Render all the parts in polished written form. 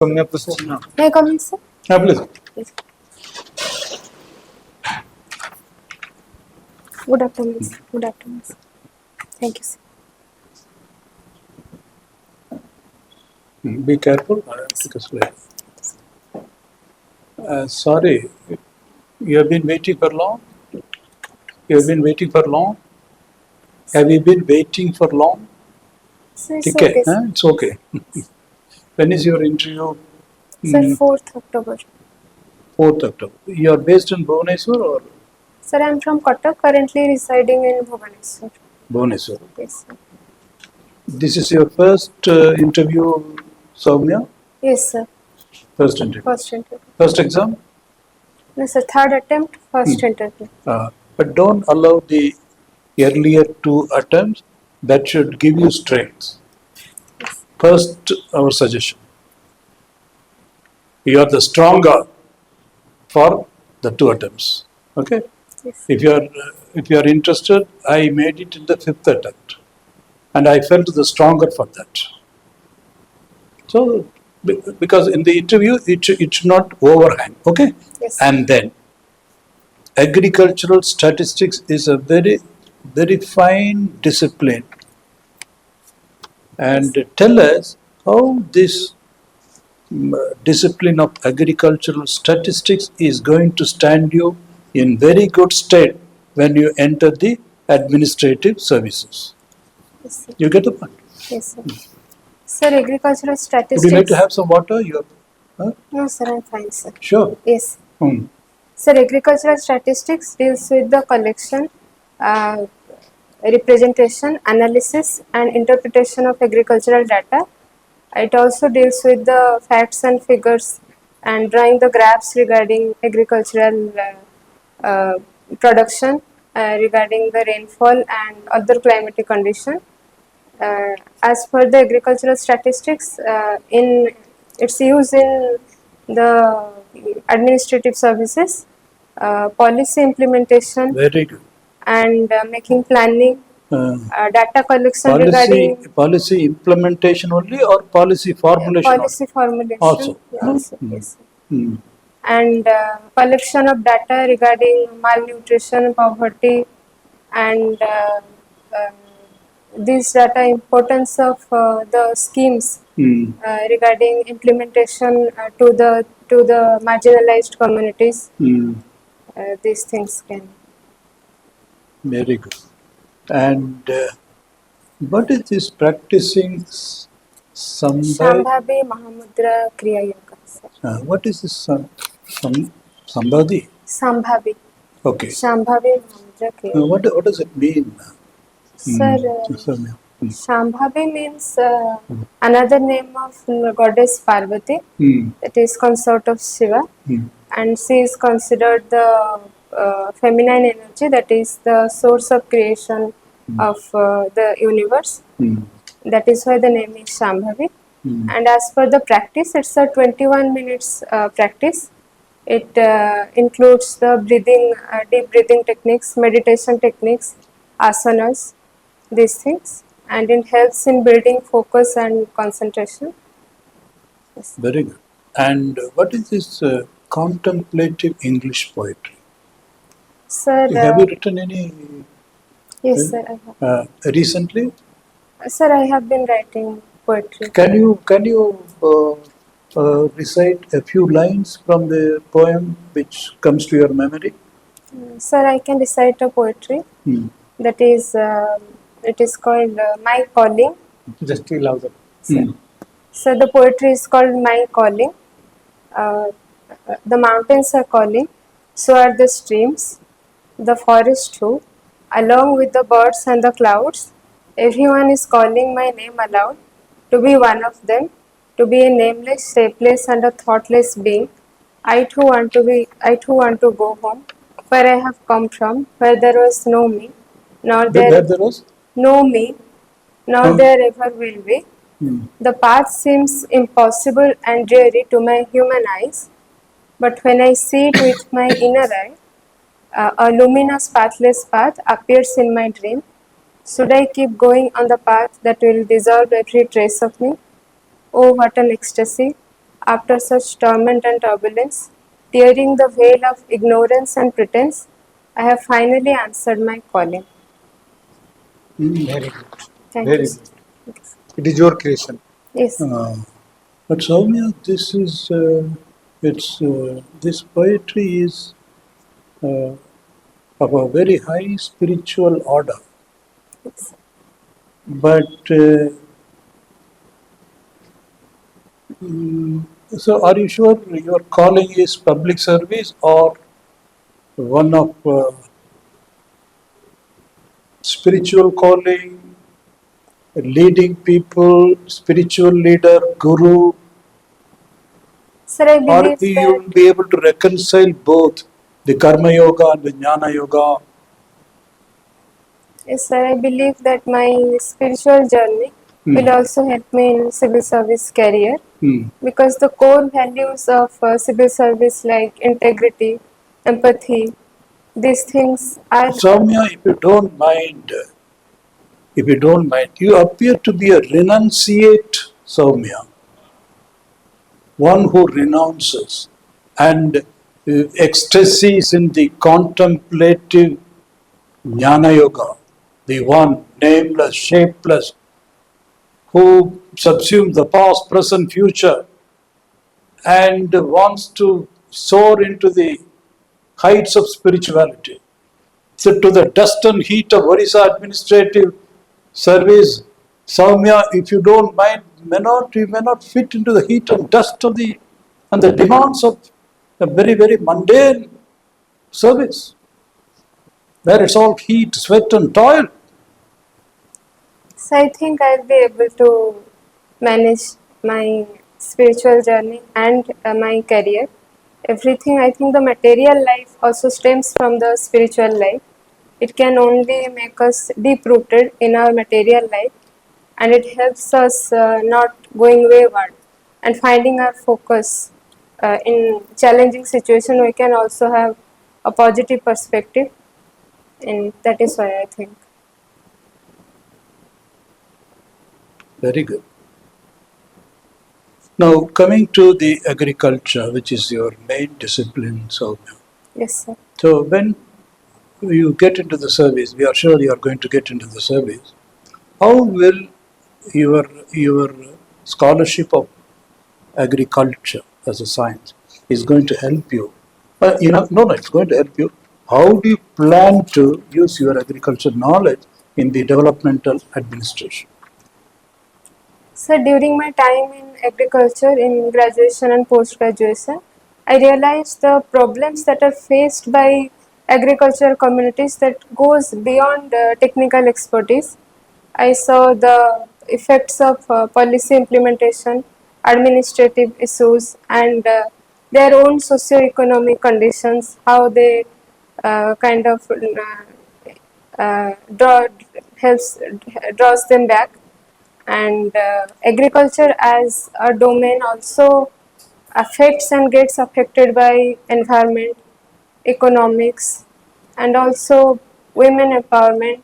SOUMYA PRUSTY now. May I come in, sir? Please. Yes. Good afternoon, sir. Good afternoon, sir. Thank you, sir. Be careful. Sorry, you have been waiting for long? You have been waiting for long? Have you been waiting for long? Sir, it's okay, sir. It's okay. When is your interview? Sir, 4th October. 4th October. You are based in Bhubaneswar or? Sir, I am from Cuttack, currently residing in Bhubaneswar. Bhubaneswar. Yes, sir. This is your first interview, SOUMYA? Yes, sir. First interview. First interview. First exam? No, sir. Third attempt, first interview. But don't allow the earlier 2 attempts. That should give you strength. Yes. First, our suggestion. You are the stronger for the 2 attempts. Okay? Yes. If you are interested, I made it in the 5th attempt. And I felt the stronger for that. So, because in the interview, it should not overhang. Okay? Yes. And then, agricultural statistics is a very, very fine discipline. And tell us how this discipline of agricultural statistics is going to stand you in very good stead when you enter the administrative services. Yes, sir. You get the point? Yes, sir. Sir, agricultural Would statistics. you like to have some water? No, sir, I'm fine, sir. Sure. Yes. Sir, agricultural statistics deals with the collection, representation, analysis and interpretation of agricultural data. It also deals with the facts and figures and drawing the graphs regarding agricultural production, regarding the rainfall and other climatic conditions. As per the agricultural statistics, it's used in the administrative services, policy implementation, Very good. and making planning, data collection regarding Policy implementation only or policy formulation policy formulation also? also, yes, and collection of data regarding malnutrition, poverty, and these data importance of the schemes regarding implementation to the marginalized communities. These things can. Very good. And what is this practicing Shambhavi Mahamudra Kriya Yoga, sir. What is this Sambhavi? Shambhavi. Okay. Shambhavi Mahamudra Kriya. What does it mean? Sir, Shambhavi means another name of goddess Parvati, that is consort of Shiva, and she is considered the feminine energy, that is the source of creation of the universe. That is why the name is Shambhavi. And as per the practice, it's a 21 minutes practice. It includes the breathing, deep breathing techniques, meditation techniques, asanas, these things, and it helps in building focus and concentration. Yes. Very good. And what is this contemplative English poetry? Sir, have you written any? Yes, sir, I have. Recently? Sir, I have been writing poetry. Can you recite a few lines from the poem which comes to your memory? Sir, I can recite a poetry. That is, it is called My Calling. Just too louder. So the poetry is called My Calling. The mountains are calling, so are the streams, the forest too, along with the birds and the clouds. Everyone is calling my name aloud, to be one of them, to be a nameless, shapeless and a thoughtless being. I too want to go home, where I have come from, where there was no me, nor there was no me, nor there ever will be. The path seems impossible and dreary to my human eyes, but when I see it with my inner eye, a luminous pathless path appears in my dream. Should I keep going on the path that will dissolve every trace of me? Oh, what an ecstasy! After such torment and turbulence, tearing the veil of ignorance and pretense, I have finally answered my calling. Very good. Thank Very you, sir. good. It is your creation. Yes. But Soumya, this is this poetry is of a very high spiritual order. Yes. But so, are you sure your calling is public service or one of spiritual calling, leading people, spiritual leader, guru, Sir, I or believe you will that be able to reconcile both the karma yoga and the jnana yoga? yes, sir, I believe that my spiritual journey will also help me in civil service career because the core values of civil service like integrity, empathy, these things are Soumya, if you don't mind, you appear to be a renunciate, Soumya, one who renounces and ecstasies in the contemplative jnana yoga, the one nameless, shapeless, who subsumes the past, present, future, and wants to soar into the heights of spirituality. So, to the dust and heat of Odisha administrative service, Soumya, if you don't mind, you may not fit into the heat and dust of and the demands of a very, very mundane service, where it's all heat, sweat, and toil. so I think I'll be able to manage my spiritual journey and my career. Everything, I think the material life also stems from the spiritual life. It can only make us deep rooted in our material life and it helps us not going wayward and finding our focus in challenging situation. We can also have a positive perspective and that is why I think. Very good. Now, coming to the agriculture, which is your main discipline, Soumya. Yes, sir. So, when you get into the service, we are sure you are going to get into the service. How will your scholarship of agriculture as a science is going to help you? No, it's going to help you. How do you plan to use your agriculture knowledge in the developmental administration? So during my time in agriculture in graduation and post-graduation, I realized the problems that are faced by agricultural communities that goes beyond technical expertise. I saw the effects of policy implementation, administrative issues, and their own socio-economic conditions, how they kind of draw helps draws them back and agriculture as a domain also affects and gets affected by environment, economics, and also women empowerment.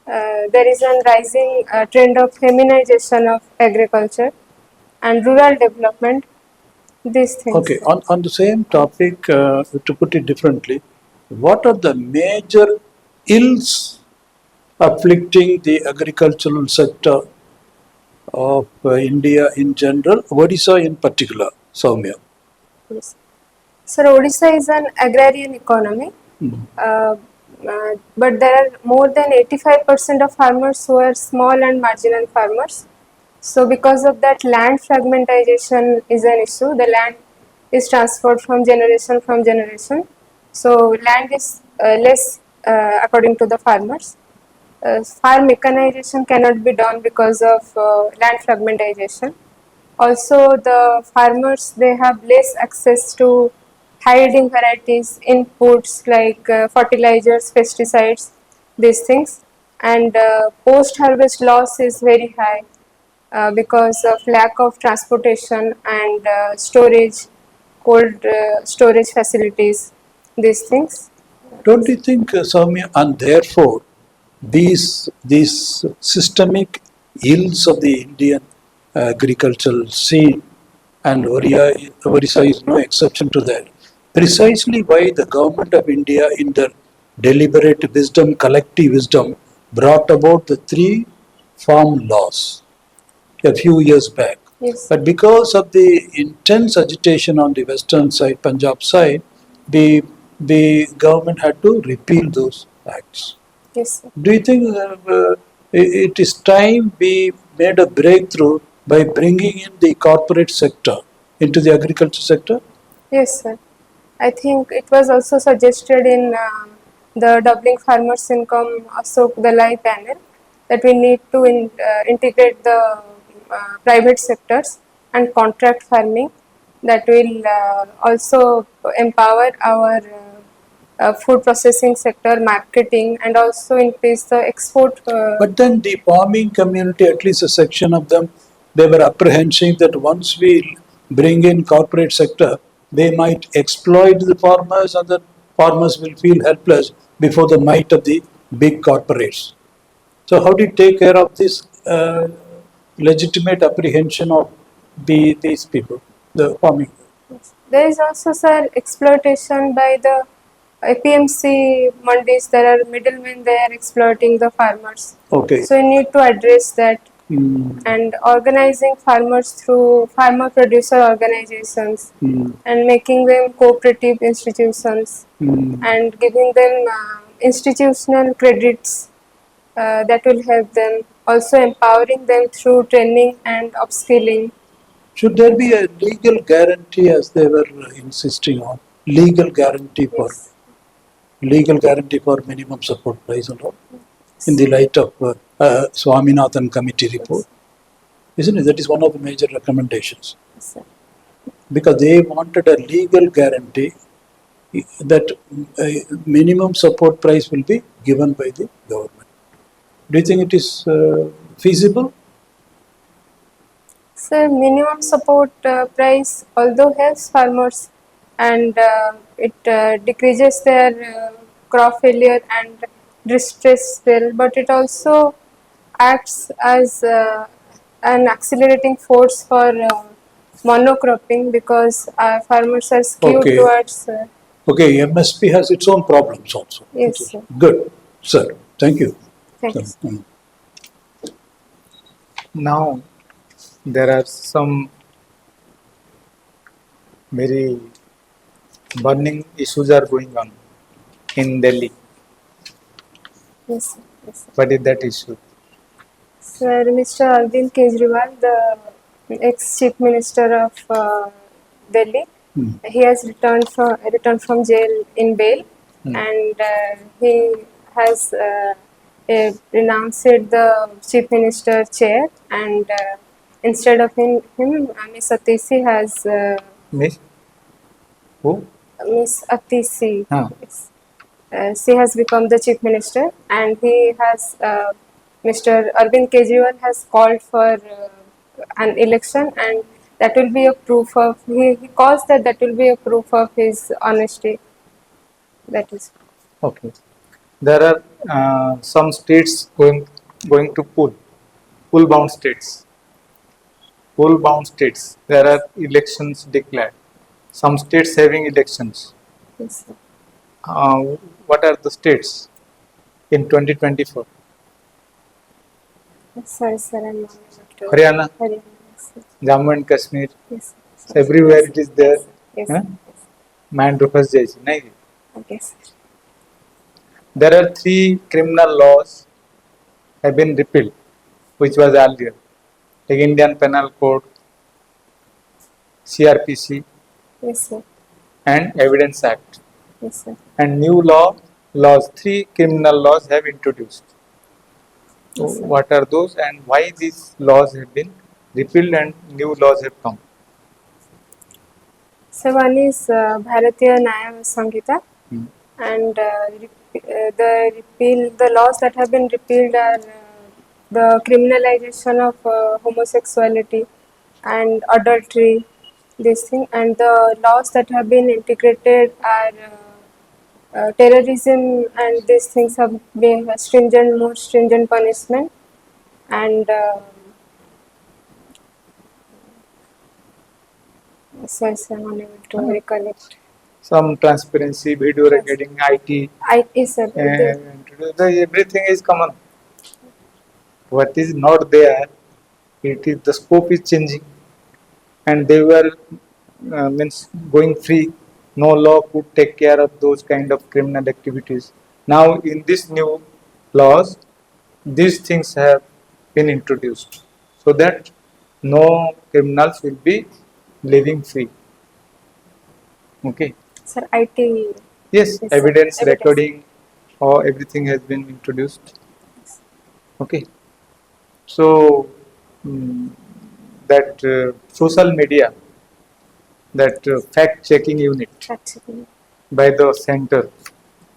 There is a rising trend of feminization of agriculture and rural development, these things. Okay, on the same topic, to put it differently, what are the major ills afflicting the agricultural sector of India in general, Odisha in particular, Soumya? Yes. So Odisha is an agrarian economy, but there are more than 85% of farmers who are small and marginal farmers. So because of that, land fragmentation is an issue. The land is transferred from generation. So land is less according to the farmers. Farm mechanization cannot be done because of land fragmentation. Also, the farmers they have less access to high yielding varieties, inputs like fertilizers, pesticides, these things, and post harvest loss is very high because of lack of transportation and storage, cold storage facilities, these things. Don't you think, Soumya, and therefore these systemic ills of the Indian agricultural scene and Odisha is no exception to that. Precisely why the government of India, in their deliberate wisdom, collective wisdom, brought about the three farm laws a few years back. Yes. But because of the intense agitation on the western side, Punjab side, the government had to repeal those acts. Yes, sir. Do you think it is time we made a breakthrough by bringing in the corporate sector into the agriculture sector? Yes, sir. I think it was also suggested in the Doubling Farmers' Income Ashok Dalai panel that we need to integrate the private sectors and contract farming that will also empower our food processing sector, marketing, and also increase the export. But then the farming community, at least a section of them, they were apprehensive that once we bring in corporate sector, they might exploit the farmers and the farmers will feel helpless before the might of the big corporates. So how do you take care of this legitimate apprehension of these people, the farming? There is also, sir, exploitation by the APMC mandis. There are middlemen, they are exploiting the farmers. Okay. So you need to address that. And organizing farmers through farmer producer organizations and making them cooperative institutions and giving them institutional credits that will help them. Also empowering them through training and upskilling. Should there be a legal guarantee, as they were insisting on, legal guarantee for Yes. legal guarantee for minimum support price and all, in the light of Swaminathan committee report, isn't it? That is one of the major recommendations, Yes, sir. because they wanted a legal guarantee that minimum support price will be given by the government. Do you think it is feasible? So minimum support price although helps farmers and it decreases their crop failure and distress bill, but it also acts as an accelerating force for monocropping because farmers are skewed Okay. towards. Okay, MSP has its own problems also. Yes, sir. Good, sir. Thank you. Thanks. Now, there are some very burning issues are going on in Delhi. Yes, sir. Yes, sir. What is that issue? Sir, Mr. Arvind Kejriwal, the ex-chief minister of Delhi, he has returned from jail in bail, and he has renounced the chief minister chair, and instead of him Miss Atisi has Miss? Who? Miss Atisi. Ah. Yes. She has become the chief minister, and he has Mr. Arvind Kejriwal has called for an election, and that will be a proof of he calls that will be a proof of his honesty. That is. Okay. There are some states going to pool bound states. Pool bound states. There are elections declared. Some states having elections. Yes, sir. What are the states in 2024? Sorry, sir, I'm not able to. Haryana, Haryana, yes, sir. Jammu and Kashmir. Yes, sir. Everywhere it is there. Yes, Huh? yes. Man rukas jaisi, nahi? Okay, sir. There are 3 criminal laws have been repealed, which was earlier, like Indian Penal Code, CRPC, Yes, sir. and Evidence Act. Yes, sir. And new laws, 3 criminal laws have introduced. So Yes, sir. what are those and why these laws have been repealed and new laws have come? So one is Bharatiya Nyaya Samhita, and the laws that have been repealed are the criminalization of homosexuality and adultery, this thing, and the laws that have been integrated are terrorism, and these things have been more stringent punishment, and So yes, I'm unable to recollect. Some transparency, video recording, IT, Yes, sir. and everything is common. What is not there, it is the scope is changing, and they were means going free. No law could take care of those kind of criminal activities. Now, in this new laws, these things have been introduced so that no criminals will be living free. Okay. Sir, IT. Yes, Yes, sir. evidence recording or everything has been introduced. Okay. So that social media, that fact checking unit Actually, by the center,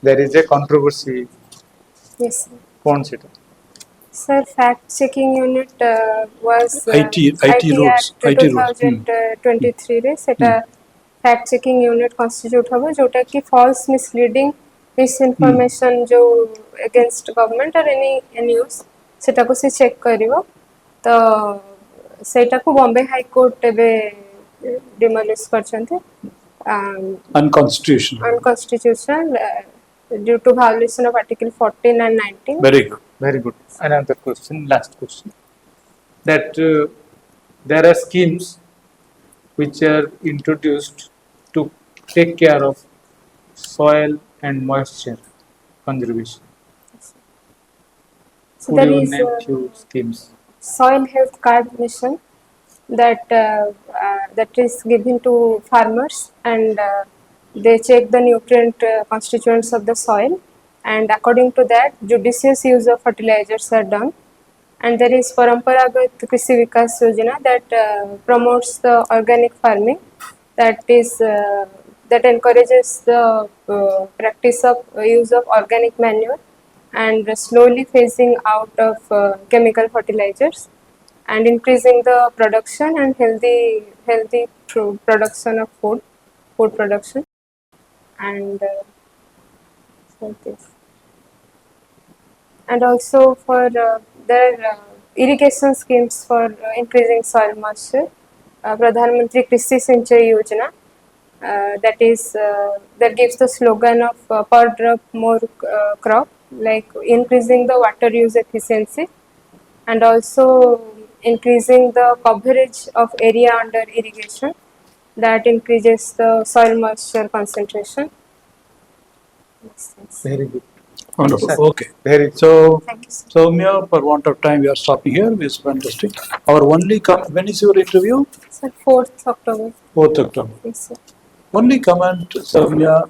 there is a controversy. yes, sir. कौन सेटा? Sir, fact checking unit was IT rules, Act IT rules. 2023 रे सेटा fact checking unit constitute हबो जोटा कि false misleading misinformation जो against government or any news सेटा को से check करिवो तो सेटा को बॉम्बे हाई कोर्ट एबे demolish करछन्ते Unconstitutional. unconstitutional due to violation of article 14 and 19. Very good. Very good. Another question, last question. That there are schemes which are introduced to take care of soil and moisture conservation. So Could there you is name few schemes? soil health card mission that that is given to farmers, and they check the nutrient constituents of the soil, and according to that judicious use of fertilizers are done. And there is Paramparagat Krishi Vikas Yojana that promotes the organic farming, that is that encourages the practice of use of organic manure and slowly phasing out of chemical fertilizers, and increasing the production and healthy production of food production, and so this. And also for there are irrigation schemes for increasing soil moisture. Pradhan Mantri Krishi Sinchai Yojana, that is that gives the slogan of per drop more crop, like increasing the water use efficiency, and also increasing the coverage of area under irrigation, that increases the soil moisture concentration. Very good. Wonderful. Sir, Okay. very good. So, Thank you, sir. Soumya, for want of time, we are stopping here. It's fantastic. Our only when is your interview? Sir, 4th October. 4th October. Yes, sir. Only comment, Soumya,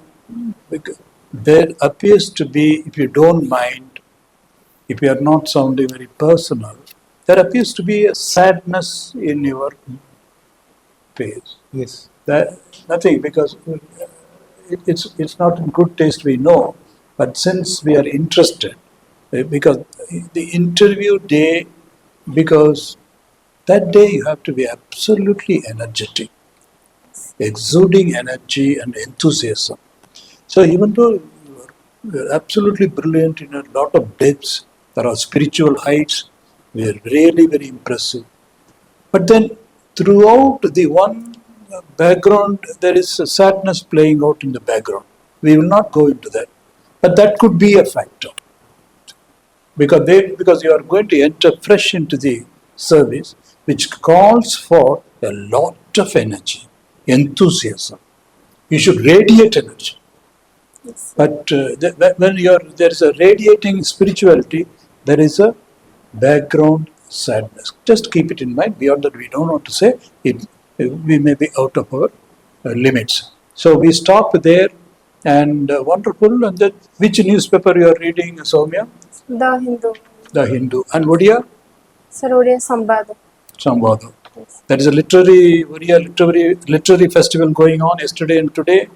there appears to be, if you don't mind, if you are not sounding very personal, there appears to be a sadness in your face. Yes. That nothing, because it's not in good taste, we know, but since we are interested, because the interview day, because that day you have to be absolutely energetic, exuding energy and enthusiasm. So even though you're absolutely brilliant in a lot of depths, there are spiritual heights, we are really very impressive. But then throughout the one background, there is a sadness playing out in the background. We will not go into that. But that could be a factor. Because you are going to enter fresh into the service, which calls for a lot of energy, enthusiasm. You should radiate energy. Yes. But when there is a radiating spirituality, there is a background sadness. Just keep it in mind. Beyond that, we don't want to say it. We may be out of our limits. So we stop there, and wonderful. And then, which newspaper you are reading, Soumya? The Hindu. The Hindu. And Odia? Sir, Odia Sambad. Samvada. Yes. That is a literary festival going on yesterday and today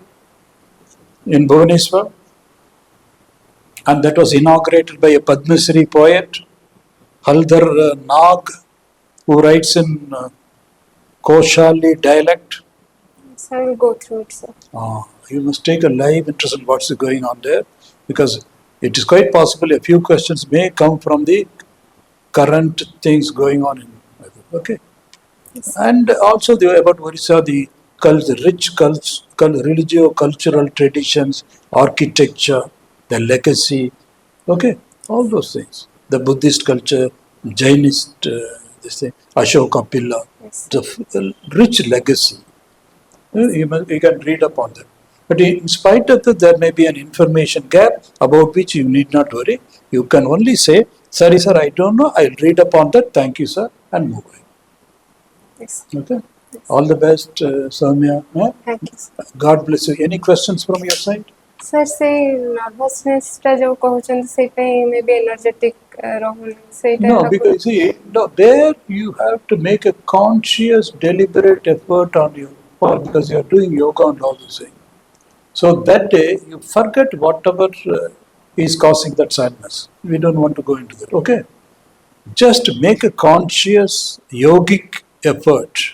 in Bhubaneswar, and that was inaugurated by a Padma Shri poet, Haldar Nag, who writes in Koshali dialect. So I will go through it, sir. You must take a live interest in what's going on there, because it is quite possible a few questions may come from the current things going on in. Okay. Yes. And also about Odisha, the religio-cultural traditions, architecture, the legacy, okay, all those things. The Buddhist culture, Jainist, this thing, Ashoka Pilla, Yes. the rich legacy. You can read up on that. But in spite of that, there may be an information gap about which you need not worry. You can only say, sorry sir, I don't know, I'll read up on that, thank you sir, and move on. Yes. Okay? All the best, Soumya. Thank you, sir. God bless you. Any questions from your side? Sir, say nervousness जो कहउछन से पे maybe energetic रहून सेटा No, because see, no, there you have to make a conscious, deliberate effort on your part because you are doing yoga and all those things. So that day you forget whatever is causing that sadness. We don't want to go into that. Okay, just make a conscious yogic effort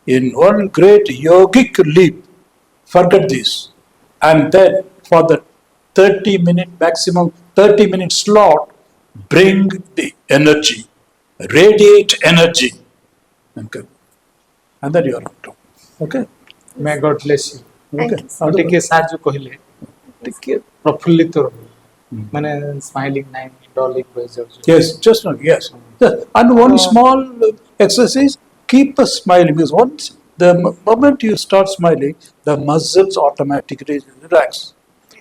in one great yogic leap. Forget this, and then for the 30-minute maximum 30-minute slot, bring the energy, radiate energy, okay, and then you are on top. Okay, May God bless you. Thank okay. you, sir. ଟିକେ ସାହାଯ୍ୟ କହିଲେ ଟିକେ ପ୍ରଫୁଲ୍ଲିତ ରହିବ ମାନେ smiling ନାହିଁ ଡଲିଂ ହୋଇଯାଉଛି Yes, just now, yes. And one small exercise, keep a smiling because once the moment you start smiling, the muscles automatically relax,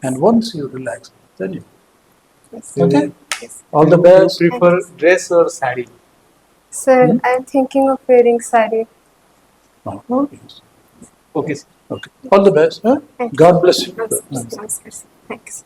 and once you relax, then you. Okay. Yes. All the You best. prefer dress or saree? Sir, I am thinking of wearing sari. Oh, yes. Okay. Okay. All the best. Huh? Thank you. God bless you. Namaskar, sir. Thanks.